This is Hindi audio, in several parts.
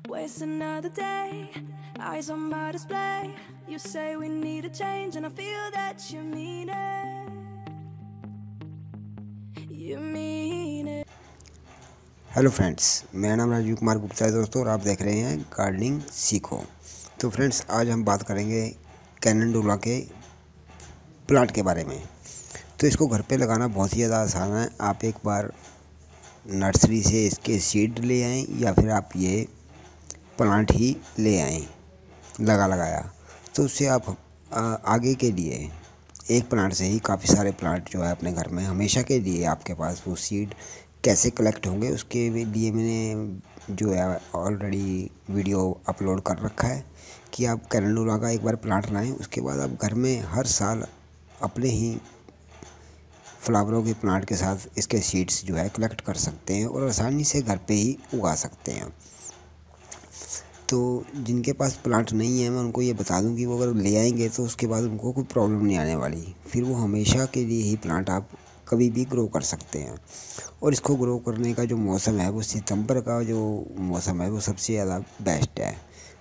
Waste another day, eyes on my display. You say we need a change and I feel that you mean it. You mean it. Hello friends, मेरा नाम राजीव कुमार गुप्ता है दोस्तों, और आप देख रहे हैं गार्डनिंग सीखो। तो फ्रेंड्स, आज हम बात करेंगे कैलेंडुला के प्लांट के बारे में। तो इसको घर पे लगाना बहुत ही ज़्यादा आसान है। आप एक बार नर्सरी से इसके सीड ले आएँ या फिर आप ये प्लांट ही ले आएँ लगाया। तो उससे आप आगे के लिए एक प्लांट से ही काफ़ी सारे प्लांट जो है अपने घर में हमेशा के लिए आपके पास वो सीड कैसे कलेक्ट होंगे उसके लिए मैंने जो है ऑलरेडी वीडियो अपलोड कर रखा है कि आप कैलेंडुला का एक बार प्लांट लाएं। उसके बाद आप घर में हर साल अपने ही फ्लावरों के प्लांट के साथ इसके सीड्स जो है कलेक्ट कर सकते हैं और आसानी से घर पे ही उगा सकते हैं। तो जिनके पास प्लांट नहीं है, मैं उनको ये बता दूं कि वो अगर ले आएंगे तो उसके बाद उनको कोई प्रॉब्लम नहीं आने वाली। फिर वो हमेशा के लिए ही प्लांट आप कभी भी ग्रो कर सकते हैं। और इसको ग्रो करने का जो मौसम है वो सितंबर का जो मौसम है वो सबसे ज़्यादा बेस्ट है।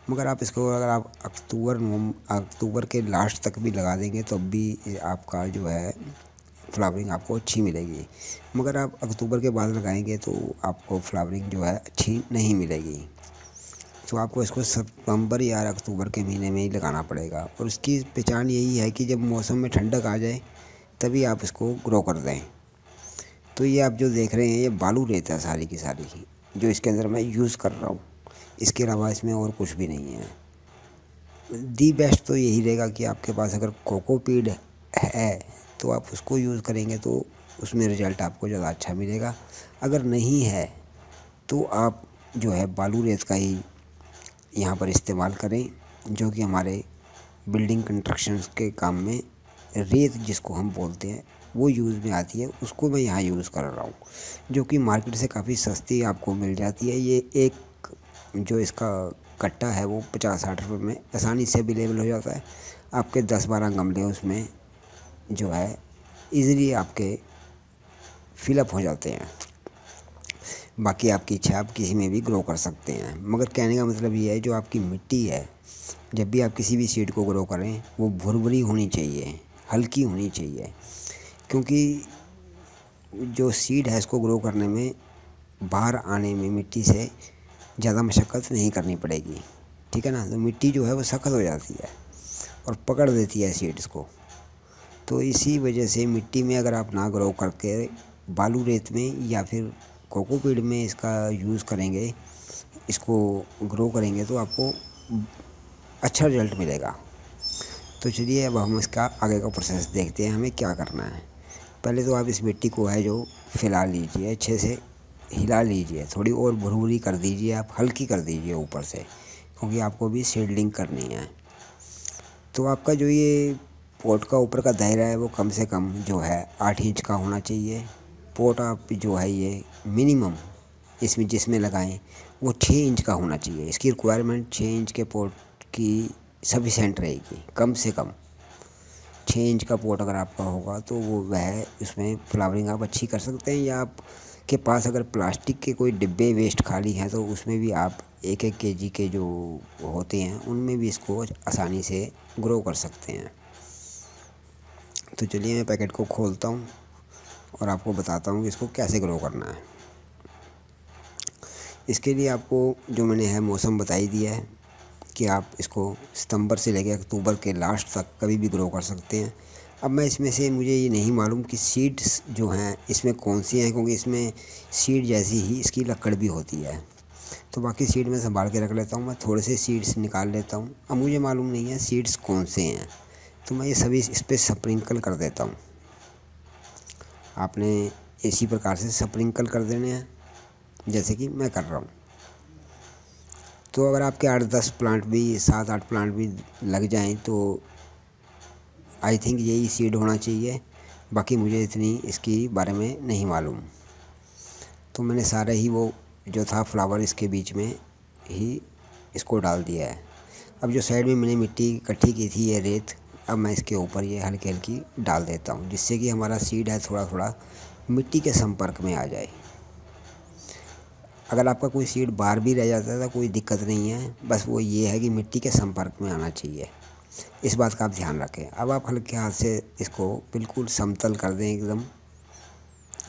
मगर आप इसको अगर आप अक्टूबर के लास्ट तक भी लगा देंगे तो भी आपका जो है फ्लावरिंग आपको अच्छी मिलेगी। मगर आप अक्टूबर के बाद लगाएंगे तो आपको फ्लावरिंग जो है अच्छी नहीं मिलेगी। तो आपको इसको सितंबर या अक्टूबर के महीने में ही लगाना पड़ेगा। और उसकी पहचान यही है कि जब मौसम में ठंडक आ जाए तभी आप इसको ग्रो कर दें। तो ये आप जो देख रहे हैं ये बालू रेत है सारी की सारी जो इसके अंदर मैं यूज़ कर रहा हूँ। इसके अलावा इसमें और कुछ भी नहीं है। दी बेस्ट तो यही रहेगा कि आपके पास अगर कोकोपीट है तो आप उसको यूज़ करेंगे तो उसमें रिज़ल्ट आपको ज़्यादा अच्छा मिलेगा। अगर नहीं है तो आप जो है बालू रेत का ही यहाँ पर इस्तेमाल करें, जो कि हमारे बिल्डिंग कंस्ट्रक्शन के काम में रेत जिसको हम बोलते हैं वो यूज़ में आती है। उसको मैं यहाँ यूज़ कर रहा हूँ, जो कि मार्केट से काफ़ी सस्ती आपको मिल जाती है। ये एक जो इसका कट्टा है वो 50-60 रुपये में आसानी से अवेलेबल हो जाता है। आपके 10-12 गमले उसमें जो है इजीली आपके फिलअप हो जाते हैं। बाकी आपकी इच्छा, आप किसी में भी ग्रो कर सकते हैं। मगर कहने का मतलब ये है जो आपकी मिट्टी है, जब भी आप किसी भी सीड को ग्रो करें वो भुरभुरी होनी चाहिए, हल्की होनी चाहिए। क्योंकि जो सीड है इसको ग्रो करने में बाहर आने में मिट्टी से ज़्यादा मशक्क़त नहीं करनी पड़ेगी, ठीक है ना। तो मिट्टी जो है वो सख्त हो जाती है और पकड़ देती है सीड्स को। तो इसी वजह से मिट्टी में अगर आप ना ग्रो करके बालू रेत में या फिर कोकोपीट में इसका यूज़ करेंगे, इसको ग्रो करेंगे तो आपको अच्छा रिजल्ट मिलेगा। तो चलिए अब हम इसका आगे का प्रोसेस देखते हैं, हमें क्या करना है। पहले तो आप इस मिट्टी को है जो फैला लीजिए, अच्छे से हिला लीजिए, थोड़ी और भुरभुरी कर दीजिए, आप हल्की कर दीजिए ऊपर से, क्योंकि आपको भी सीडलिंग करनी है। तो आपका जो ये पॉट का ऊपर का दायरा है वो कम से कम जो है 8 इंच का होना चाहिए। पॉट आप जो है ये मिनिमम इसमें जिसमें लगाएं वो 6 इंच का होना चाहिए। इसकी रिक्वायरमेंट 6 इंच के पॉट की सफिशेंट रहेगी। कम से कम 6 इंच का पॉट अगर आपका होगा तो वो वह उसमें फ्लावरिंग आप अच्छी कर सकते हैं। या आपके पास अगर प्लास्टिक के कोई डिब्बे वेस्ट खाली हैं तो उसमें भी आप 1-1 केजी के जो होते हैं उनमें भी इसको आसानी से ग्रो कर सकते हैं। तो चलिए मैं पैकेट को खोलता हूँ और आपको बताता हूँ कि इसको कैसे ग्रो करना है। इसके लिए आपको जो मैंने है मौसम बताई दिया है कि आप इसको सितंबर से लेकर अक्टूबर के लास्ट तक कभी भी ग्रो कर सकते हैं। अब मैं इसमें से मुझे ये नहीं मालूम कि सीड्स जो हैं इसमें कौन सी हैं, क्योंकि इसमें सीड जैसी ही इसकी लकड़ भी होती है। तो बाकी सीड मैं संभाल के रख लेता हूँ। मैं थोड़े से सीड्स निकाल लेता हूँ। अब मुझे मालूम नहीं है सीड्स कौन से हैं, तो मैं ये सभी इस पर स्प्रिंकल कर देता हूँ। आपने इसी प्रकार से स्प्रिंकल कर देने हैं जैसे कि मैं कर रहा हूँ। तो अगर आपके 8-10 प्लांट भी 7-8 प्लांट भी लग जाएं तो आई थिंक यही सीड होना चाहिए। बाकी मुझे इतनी इसकी बारे में नहीं मालूम। तो मैंने सारे ही वो जो था फ्लावर इसके बीच में ही इसको डाल दिया है। अब जो साइड में मैंने मिट्टी इकट्ठी की थी ये रेत, अब मैं इसके ऊपर ये हल्की हल्की डाल देता हूँ, जिससे कि हमारा सीड है थोड़ा थोड़ा मिट्टी के संपर्क में आ जाए। अगर आपका कोई सीड बाहर भी रह जाता है तो कोई दिक्कत नहीं है, बस वो ये है कि मिट्टी के संपर्क में आना चाहिए, इस बात का आप ध्यान रखें। अब आप हल्के हाथ से इसको बिल्कुल समतल कर दें एकदम,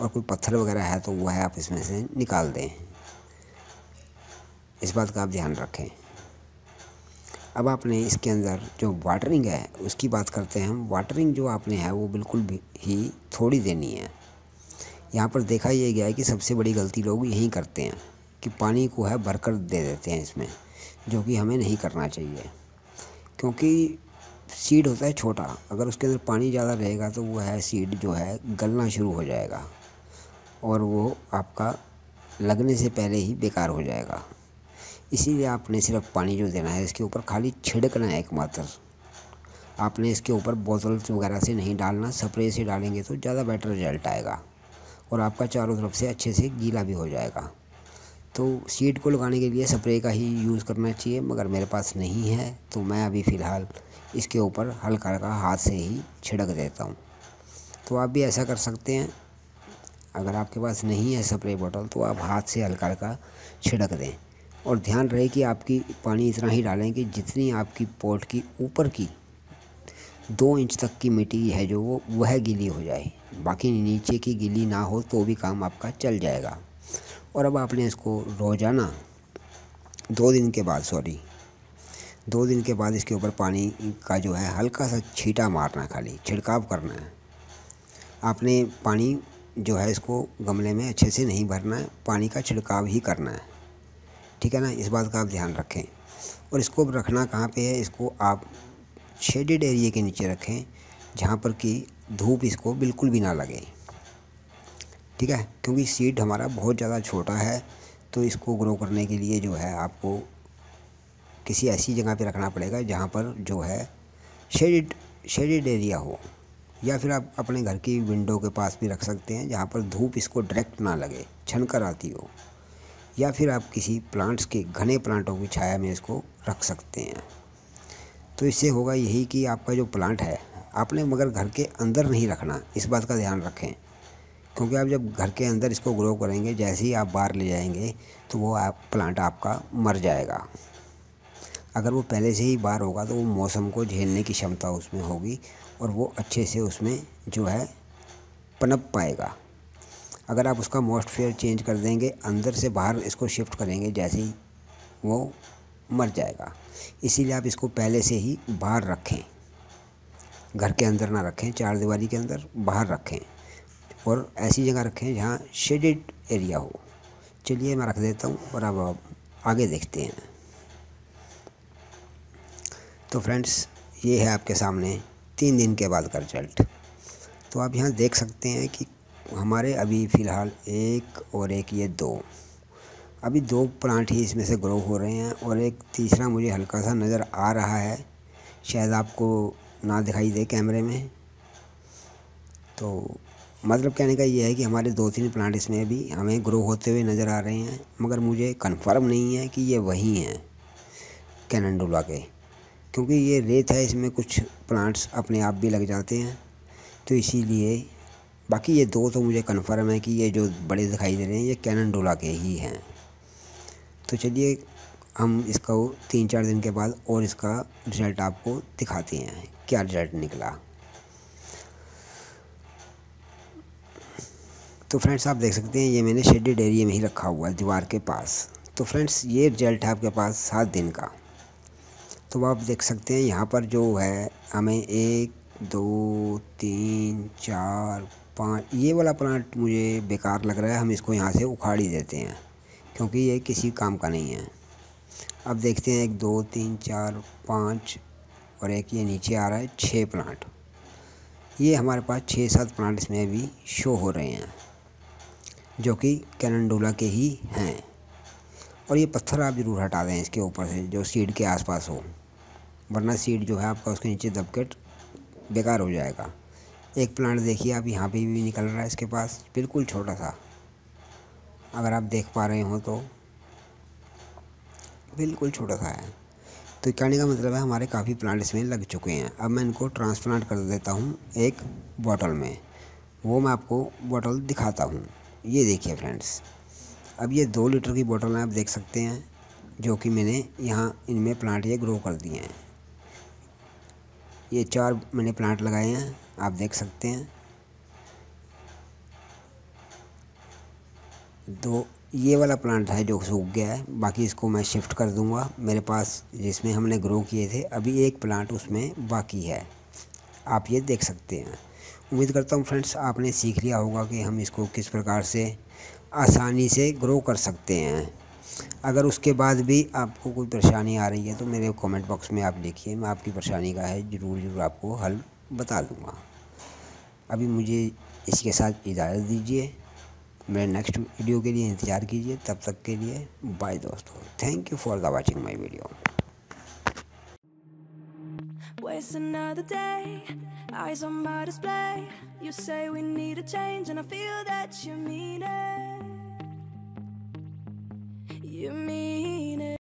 और कोई पत्थर वगैरह है तो वह आप इसमें से निकाल दें, इस बात का आप ध्यान रखें। अब आपने इसके अंदर जो वाटरिंग है उसकी बात करते हैं हम। वाटरिंग जो आपने है वो बिल्कुल भी ही थोड़ी देनी है। यहाँ पर देखा ये गया है कि सबसे बड़ी गलती लोग यही करते हैं कि पानी को है भरकर दे देते हैं इसमें, जो कि हमें नहीं करना चाहिए, क्योंकि सीड होता है छोटा, अगर उसके अंदर पानी ज़्यादा रहेगा तो वो है सीड जो है गलना शुरू हो जाएगा और वो आपका लगने से पहले ही बेकार हो जाएगा। इसीलिए आपने सिर्फ पानी जो देना है इसके ऊपर खाली छिड़कना है एकमात्र। आपने इसके ऊपर बोतल वगैरह से नहीं डालना, स्प्रे से डालेंगे तो ज़्यादा बेटर रिजल्ट आएगा और आपका चारों तरफ से अच्छे से गीला भी हो जाएगा। तो सीड को लगाने के लिए स्प्रे का ही यूज़ करना चाहिए, मगर मेरे पास नहीं है तो मैं अभी फ़िलहाल इसके ऊपर हल्का हल्का हाथ से ही छिड़क देता हूँ। तो आप भी ऐसा कर सकते हैं। अगर आपके पास नहीं है स्प्रे बोतल तो आप हाथ से हल्का हल्का छिड़क दें, और ध्यान रहे कि आपकी पानी इतना ही डालें कि जितनी आपकी पॉट की ऊपर की 2 इंच तक की मिट्टी है जो वह गीली हो जाए, बाकी नीचे की गीली ना हो तो भी काम आपका चल जाएगा। और अब आपने इसको रोज़ाना 2 दिन के बाद इसके ऊपर पानी का जो है हल्का सा छींटा मारना है, खाली छिड़काव करना है। आपने पानी जो है इसको गमले में अच्छे से नहीं भरना है, पानी का छिड़काव ही करना है, ठीक है ना। इस बात का आप ध्यान रखें। और इसको रखना कहाँ पे है, इसको आप शेडेड एरिया के नीचे रखें जहाँ पर कि धूप इसको बिल्कुल भी ना लगे, ठीक है, क्योंकि सीड हमारा बहुत ज़्यादा छोटा है। तो इसको ग्रो करने के लिए जो है आपको किसी ऐसी जगह पे रखना पड़ेगा जहाँ पर जो है शेडेड एरिया हो, या फिर आप अपने घर की विंडो के पास भी रख सकते हैं जहाँ पर धूप इसको डायरेक्ट ना लगे, छनकर आती हो, या फिर आप किसी प्लांट्स के घने प्लांटों की छाया में इसको रख सकते हैं। तो इससे होगा यही कि आपका जो प्लांट है आपने मगर घर के अंदर नहीं रखना, इस बात का ध्यान रखें, क्योंकि आप जब घर के अंदर इसको ग्रो करेंगे, जैसे ही आप बाहर ले जाएंगे तो वो प्लांट आपका मर जाएगा। अगर वो पहले से ही बाहर होगा तो वो मौसम को झेलने की क्षमता उसमें होगी और वो अच्छे से उसमें जो है पनप पाएगा। अगर आप उसका एटमॉस्फेयर चेंज कर देंगे, अंदर से बाहर इसको शिफ्ट करेंगे, जैसे ही वो मर जाएगा। इसीलिए आप इसको पहले से ही बाहर रखें, घर के अंदर ना रखें, 4 दीवारी के अंदर बाहर रखें, और ऐसी जगह रखें जहाँ शेडेड एरिया हो। चलिए मैं रख देता हूँ और अब आप आगे देखते हैं। तो फ्रेंड्स, ये है आपके सामने 3 दिन के बाद का रिजल्ट। तो आप यहाँ देख सकते हैं कि हमारे अभी फ़िलहाल 1 और 1 ये 2 अभी 2 प्लांट ही इसमें से ग्रो हो रहे हैं, और एक तीसरा मुझे हल्का सा नज़र आ रहा है, शायद आपको ना दिखाई दे कैमरे में। तो मतलब कहने का ये है कि हमारे 2-3 प्लांट इसमें भी हमें ग्रो होते हुए नज़र आ रहे हैं, मगर मुझे कंफर्म नहीं है कि ये वही हैं कैनेंडुला के, क्योंकि ये रेत है, इसमें कुछ प्लांट्स अपने आप भी लग जाते हैं। तो इसीलिए बाकी ये 2 तो मुझे कंफर्म है कि ये जो बड़े दिखाई दे रहे हैं ये कैनेंडुला के ही हैं। तो चलिए हम इसका 3-4 दिन के बाद और इसका रिज़ल्ट आपको दिखाते हैं, क्या रिज़ल्ट निकला। तो फ्रेंड्स, आप देख सकते हैं ये मैंने शेडेड एरिया में ही रखा हुआ है, दीवार के पास। तो फ्रेंड्स, ये रिज़ल्ट है आपके पास 7 दिन का। तो आप देख सकते हैं यहाँ पर जो है हमें 1 2 3 4 5 ये वाला प्लांट मुझे बेकार लग रहा है, हम इसको यहाँ से उखाड़ ही देते हैं क्योंकि ये किसी काम का नहीं है। अब देखते हैं 1 2 3 4 5 और एक ये नीचे आ रहा है 6 प्लांट। ये हमारे पास 6-7 प्लांट इसमें भी शो हो रहे हैं जो कि कैनेंडुला के ही हैं। और ये पत्थर आप ज़रूर हटा दें इसके ऊपर से जो सीड के आसपास हो, वरना सीड जो है आपका उसके नीचे दब के बेकार हो जाएगा। एक प्लांट देखिए आप यहाँ पे भी निकल रहा है, इसके पास बिल्कुल छोटा सा, अगर आप देख पा रहे हो तो बिल्कुल छोटा सा है। तो कहने का मतलब है हमारे काफ़ी प्लांट इसमें लग चुके हैं। अब मैं इनको ट्रांसप्लांट कर देता हूँ एक बॉटल में, वो मैं आपको बॉटल दिखाता हूँ। ये देखिए फ्रेंड्स, अब ये 2 लीटर की बोतल है, आप देख सकते हैं, जो कि मैंने यहाँ इनमें प्लांट ये ग्रो कर दिए हैं। ये 4 मैंने प्लांट लगाए हैं, आप देख सकते हैं। तो ये वाला प्लांट है जो सूख गया है, बाकी इसको मैं शिफ्ट कर दूंगा मेरे पास जिसमें हमने ग्रो किए थे। अभी एक प्लांट उसमें बाकी है, आप ये देख सकते हैं। उम्मीद करता हूँ फ्रेंड्स आपने सीख लिया होगा कि हम इसको किस प्रकार से आसानी से ग्रो कर सकते हैं। अगर उसके बाद भी आपको कोई परेशानी आ रही है तो मेरे कमेंट बॉक्स में आप लिखिए, मैं आपकी परेशानी का है ज़रूर आपको हल बता दूँगा। अभी मुझे इसके साथ इजाज़त दीजिए, मेरे नेक्स्ट वीडियो के लिए इंतज़ार कीजिए। तब तक के लिए बाय दोस्तों, thank you for the watching my video. Waste another day, eyes on my display. You say we need a change and I feel that you mean it. You mean